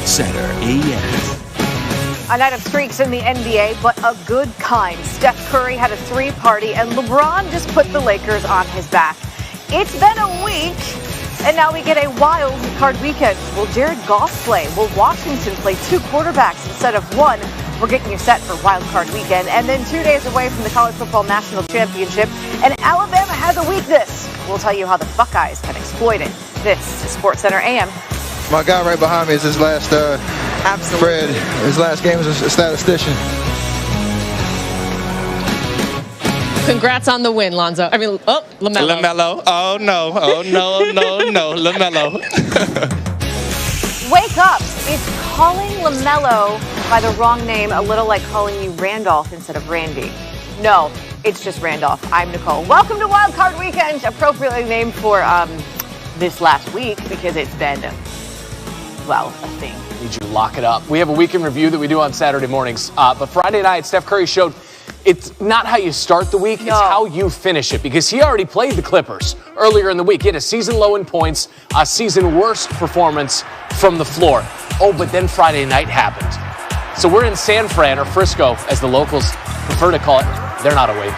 Center AM. A night of streaks in the NBA, but a good kind. Steph Curry had a 3-party, and LeBron just put the Lakers on his back. It's been a week, and now we get a wild card weekend. Will Jared Goff play? Will Washington play 2 quarterbacks instead of 1? We're getting you set for wild card weekend. And then 2 days away from the College Football National Championship, and Alabama has a weakness. We'll tell you how the Buckeyes can exploit it. This is Sports Center AM. My guy right behind me is his last Fred. His last game as a statistician. Congrats on the win, Lonzo. LaMelo. LaMelo. Oh, no. LaMelo. Wake up. Is calling LaMelo by the wrong name a little like calling you Randolph instead of Randy? No, it's just Randolph. I'm Nicole. Welcome to Wild Card Weekend, appropriately named for this last week because it's been, well, a thing. Need you to lock it up. We have a weekend review that we do on Saturday mornings. But Friday night, Steph Curry showed it's not how you start the week, it's how you finish it. Because he already played the Clippers earlier in the week. He had a season low in points, a season worst performance from the floor. Oh, but then Friday night happened. So we're in San Fran, or Frisco, as the locals prefer to call it. They're not awake.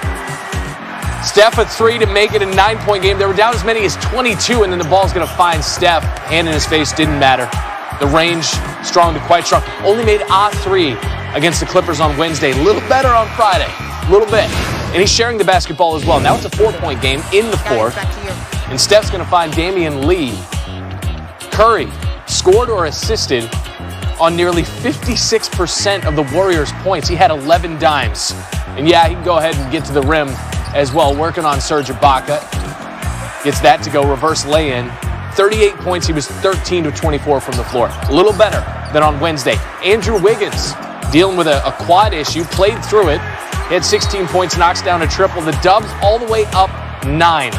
Steph at 3 to make it a 9-point game. They were down as many as 22, and then the ball's going to find Steph. Hand in his face, didn't matter. The range, strong to quite strong. Only made a 3 against the Clippers on Wednesday. A little better on Friday. A little bit. And he's sharing the basketball as well. Now it's a 4-point game in the fourth. And Steph's going to find Damian Lee. Curry scored or assisted on nearly 56% of the Warriors' points. He had 11 dimes. And yeah, he can go ahead and get to the rim as well, working on Serge Ibaka. Gets that to go, reverse lay-in. 38 points, he was 13 to 24 from the floor. A little better than on Wednesday. Andrew Wiggins, dealing with a quad issue, played through it. He had 16 points, knocks down a triple. The Dubs all the way up 9.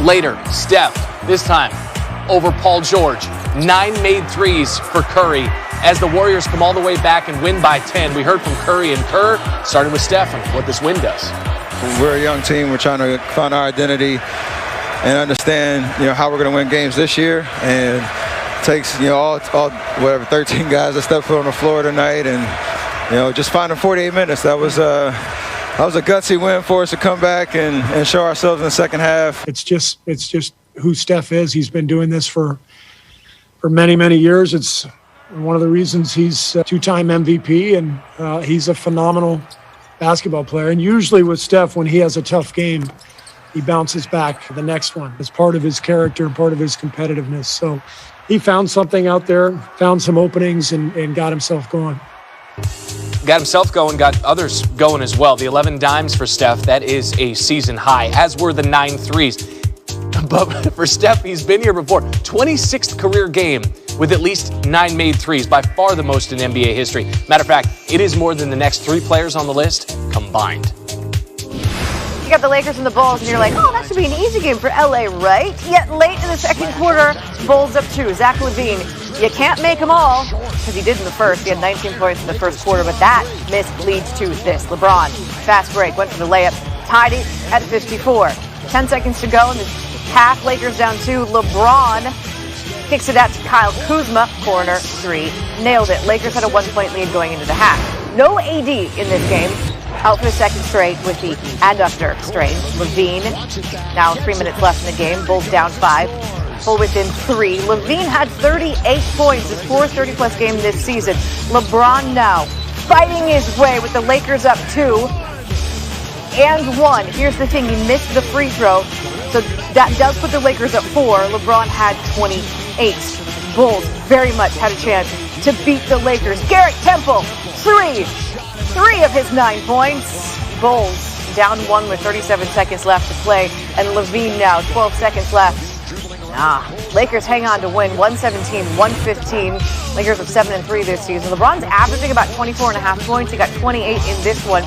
Later, Steph, this time over Paul George. 9 made threes for Curry as the Warriors come all the way back and win by 10. We heard from Curry and Kerr, starting with Steph, and what this win does. We're a young team. We're trying to find our identity and understand, how we're going to win games this year. And it takes, all 13 guys that step foot on the floor tonight, and just finding 48 minutes. That was a gutsy win for us to come back and show ourselves in the second half. It's just who Steph is. He's been doing this for many, many years. It's one of the reasons he's a 2-time MVP, and he's a phenomenal basketball player. And usually with Steph, when he has a tough game, he bounces back the next one. It's part of his character and part of his competitiveness. So he found something out there, found some openings, and got himself going. Got himself going, got others going as well. The 11 dimes for Steph, that is a season high, as were the 9 threes. But for Steph, he's been here before. 26th career game with at least 9 made threes, by far the most in NBA history. Matter of fact, it is more than the next 3 players on the list combined. You got the Lakers and the Bulls, and you're like, oh, that should be an easy game for LA, right? Yet late in the second quarter, Bulls up 2. Zach LaVine, you can't make them all, because he did in the first. He had 19 points in the first quarter, but that miss leads to this. LeBron, fast break, went for the layup, tied it at 54. 10 seconds to go in the half, Lakers down 2. LeBron kicks it out to Kyle Kuzma, corner 3, nailed it. Lakers had a 1-point lead going into the half. No AD in this game. Out for the second straight with the adductor strain. LaVine, now 3 minutes left in the game. Bulls down 5. Full within 3. LaVine had 38 points, his 4th 30-plus game this season. LeBron now fighting his way with the Lakers up 2 and 1. Here's the thing, he missed the free throw, so that does put the Lakers up 4. LeBron had 28. Bulls very much had a chance to beat the Lakers. Garrett Temple, 3 of his 9 points. Bulls down 1 with 37 seconds left to play. And LaVine now, 12 seconds left. Lakers hang on to win 117-115. Lakers of 7-3 this season. LeBron's averaging about 24.5 points. He got 28 in this one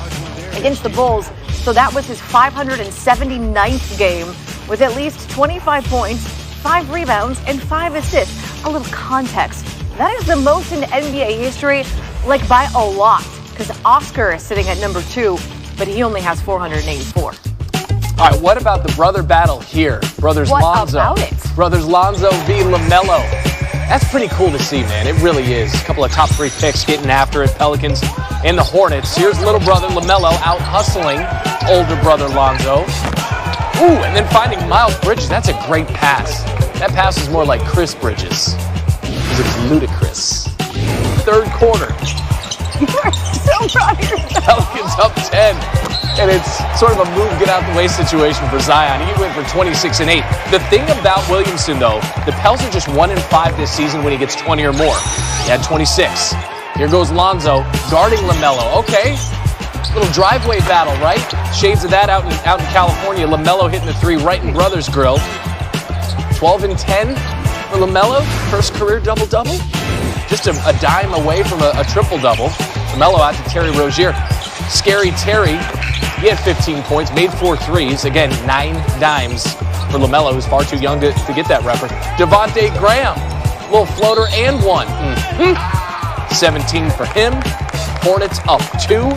against the Bulls. So that was his 579th game with at least 25 points, 5 rebounds, and 5 assists. A little context. That is the most in NBA history, like by a lot. Because Oscar is sitting at number 2, but he only has 484. All right, what about the brother battle here? Brothers what Lonzo. About it? Brothers Lonzo v. LaMelo. That's pretty cool to see, man. It really is. A couple of top 3 picks getting after it, Pelicans and the Hornets. Here's little brother LaMelo out hustling older brother Lonzo. Ooh, and then finding Miles Bridges. That's a great pass. That pass is more like Chris Bridges, because it's ludicrous. Third quarter. You are so proud of yourself. Pelicans up 10. And it's sort of a move, get out the way situation for Zion. He went for 26 and 8. The thing about Williamson, though, the Pels are just 1-5 this season when he gets 20 or more. He had 26. Here goes Lonzo guarding LaMelo. Okay, little driveway battle, right? Shades of that out in California. LaMelo hitting the 3 right in Brothers Grill. 12 and 10 for LaMelo. First career double-double. Just a dime away from a triple-double. LaMelo out to Terry Rozier. Scary Terry. He had 15 points, made 4 threes. Again, 9 dimes for LaMelo, who's far too young to get that record. Devontae Graham, little floater and 1. 17 for him. Hornets up 2.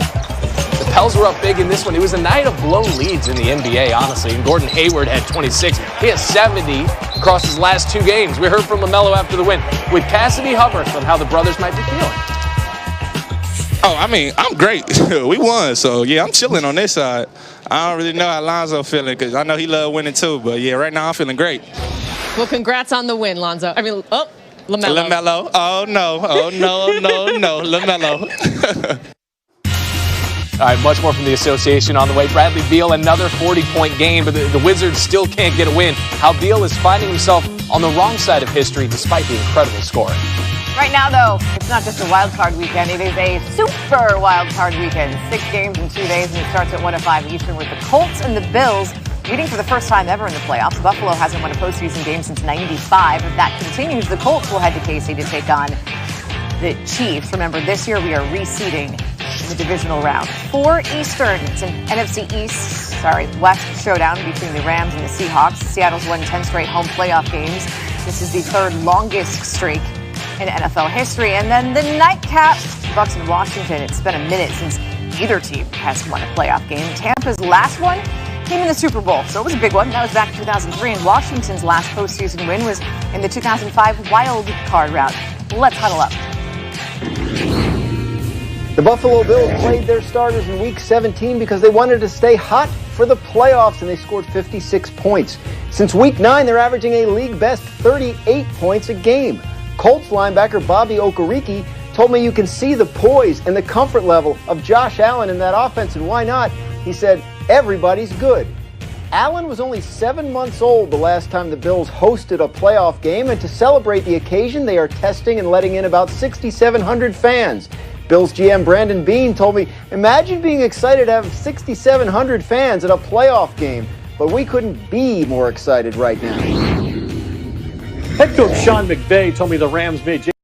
The Pels were up big in this one. It was a night of blown leads in the NBA, honestly. And Gordon Hayward had 26. He has 70 across his last 2 games. We heard from LaMelo after the win with Cassidy Hubbard on how the brothers might be feeling. Oh, I mean, I'm great. We won, so yeah, I'm chilling on this side. I don't really know how Lonzo feeling because I know he loved winning too. But yeah, right now I'm feeling great. Well, congrats on the win, Lonzo. LaMelo. LaMelo. Oh no, LaMelo. All right, much more from the association on the way. Bradley Beal, another 40-point game, but the Wizards still can't get a win. How Beal is finding himself on the wrong side of history despite the incredible scoring. Right now, though, it's not just a wild card weekend. It is a super wild card weekend. 6 games in 2 days, and it starts at 1 to 5 Eastern with the Colts and the Bills meeting for the first time ever in the playoffs. Buffalo hasn't won a postseason game since '95. If that continues, the Colts will head to KC to take on the Chiefs. Remember, this year we are reseeding in the divisional round. 4 Eastern. It's an NFC West showdown between the Rams and the Seahawks. Seattle's won 10 straight home playoff games. This is the 3rd longest streak in NFL history. And then the nightcap, Bucs and Washington. It's been a minute since either team has won a playoff game. Tampa's last one came in the Super Bowl, so it was a big one. That was back in 2003. And Washington's last postseason win was in the 2005 wild card round. Let's huddle up. The Buffalo Bills played their starters in Week 17 because they wanted to stay hot for the playoffs, and they scored 56 points. Since Week 9, they're averaging a league-best 38 points a game. Colts linebacker Bobby Okereke told me you can see the poise and the comfort level of Josh Allen in that offense, and why not? He said, everybody's good. Allen was only 7 months old the last time the Bills hosted a playoff game, and to celebrate the occasion, they are testing and letting in about 6,700 fans. Bills GM Brandon Beane told me, imagine being excited to have 6,700 fans at a playoff game, but we couldn't be more excited right now. Head coach Sean McVay told me the Rams made